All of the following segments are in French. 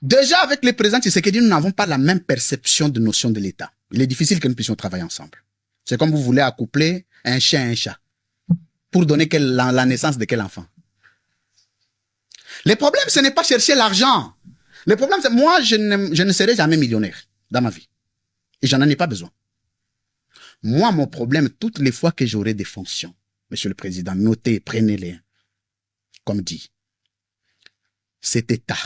Déjà, avec les présidents Tshisekedi, nous n'avons pas la même perception de notion de l'État. Il est difficile que nous puissions travailler ensemble. C'est comme vous voulez accoupler un chien et un chat pour donner la naissance de quel enfant. Le problème, ce n'est pas chercher l'argent. Le problème, c'est moi, je ne serai jamais millionnaire dans ma vie. Et j'en ai pas besoin. Moi, mon problème, toutes les fois que j'aurai des fonctions, Monsieur le Président, notez, prenez-les, comme dit, cet État.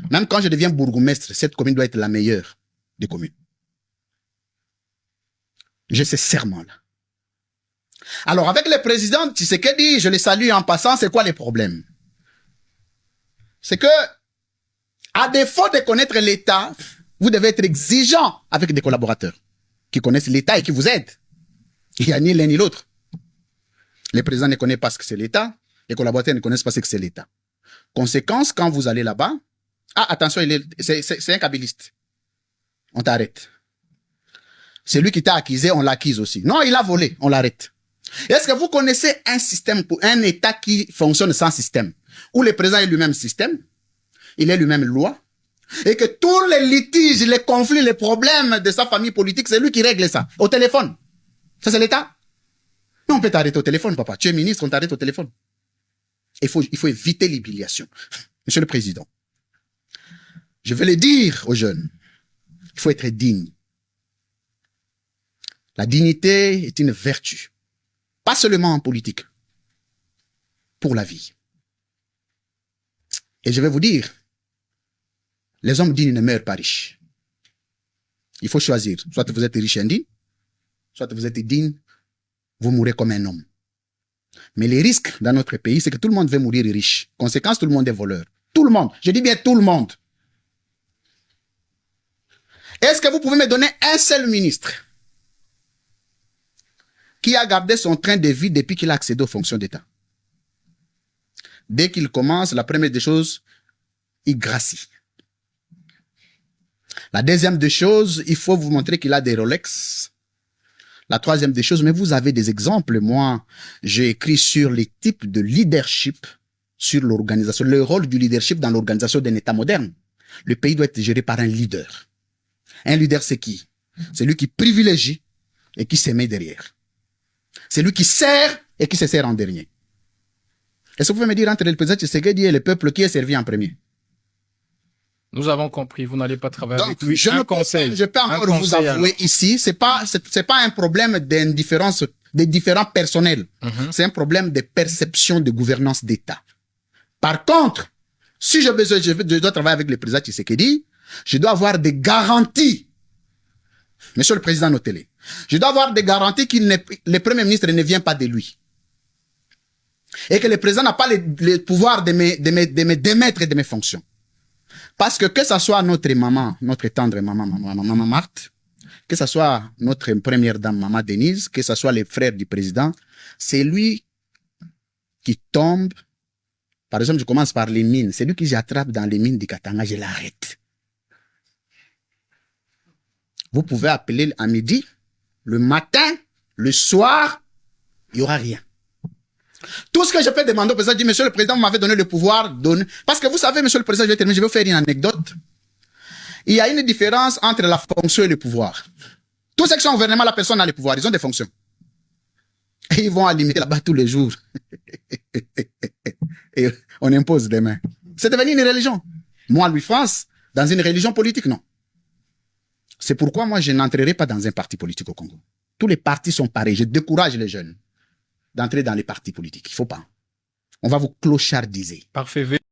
Même quand je deviens bourgmestre, cette commune doit être la meilleure des communes. J'ai ce serment-là. Alors, avec le président Tshisekedi, je le salue en passant, c'est quoi les problèmes? C'est que, à défaut de connaître l'État, vous devez être exigeant avec des collaborateurs qui connaissent l'État et qui vous aident. Il n'y a ni l'un ni l'autre. Les présidents ne connaissent pas ce que c'est l'État, les collaborateurs ne connaissent pas ce que c'est l'État. Conséquence, quand vous allez là-bas, ah, attention, c'est un kabiliste. On t'arrête. C'est lui qui t'a accusé, on l'accuse aussi. Non, il a volé, on l'arrête. Est-ce que vous connaissez un système, un État qui fonctionne sans système, où le président est lui-même système, il est lui-même loi, et que tous les litiges, les conflits, les problèmes de sa famille politique, c'est lui qui règle ça, au téléphone. Ça, c'est l'État. Non, on peut t'arrêter au téléphone, papa. Tu es ministre, on t'arrête au téléphone. Il faut éviter l'humiliation. Monsieur le Président, je veux le dire aux jeunes, il faut être digne. La dignité est une vertu. Pas seulement en politique, pour la vie. Et je vais vous dire, les hommes dignes ne meurent pas riches. Il faut choisir. Soit vous êtes riche et indigne, soit vous êtes digne, vous mourrez comme un homme. Mais les risques dans notre pays, c'est que tout le monde veut mourir riche. Conséquence, tout le monde est voleur. Tout le monde. Je dis bien tout le monde. Est-ce que vous pouvez me donner un seul ministre qui a gardé son train de vie depuis qu'il a accédé aux fonctions d'État? Dès qu'il commence, la première des choses, il gracie. La deuxième des choses, il faut vous montrer qu'il a des Rolex. La troisième des choses, mais vous avez des exemples. Moi, j'ai écrit sur les types de leadership, sur l'organisation, le rôle du leadership dans l'organisation d'un État moderne. Le pays doit être géré par un leader. Un leader, c'est qui? C'est lui qui privilégie et qui se met derrière. C'est lui qui sert et qui se sert en dernier. Est-ce que vous pouvez me dire entre le président Tshisekedi et le peuple qui est servi en premier? Nous avons compris, vous n'allez pas travailler Donc, avec lui. je peux encore vous avouer ici, c'est pas un problème d'indifférence des différents personnels. C'est un problème de perception de gouvernance d'État. Par contre, si je dois travailler avec le président Tshisekedi, je dois avoir des garanties. Monsieur le président, notez-les. Je dois avoir des garanties que le premier ministre ne vient pas de lui. Et que le président n'a pas le pouvoir de me démettre de mes fonctions. Parce que ce soit notre maman, notre tendre maman Marthe, que ce soit notre première dame, maman Denise, que ce soit les frères du président, c'est lui qui tombe. Par exemple, je commence par les mines. C'est lui qui j'attrape dans les mines du Katanga, je l'arrête. Vous pouvez appeler à midi, le matin, le soir, il n'y aura rien. Tout ce que je peux demander au président, je dis, monsieur le président, vous m'avez donné le pouvoir, parce que vous savez, monsieur le président, je vais terminer, je vais vous faire une anecdote. Il y a une différence entre la fonction et le pouvoir. Tous ceux qui sont au gouvernement, la personne a le pouvoir, ils ont des fonctions. Et ils vont alimenter là-bas tous les jours. Et on impose des mains. C'est devenu une religion. Moi, Louis France, dans une religion politique, non. C'est pourquoi moi, je n'entrerai pas dans un parti politique au Congo. Tous les partis sont pareils. Je décourage les jeunes d'entrer dans les partis politiques. Il ne faut pas. On va vous clochardiser. Parfait.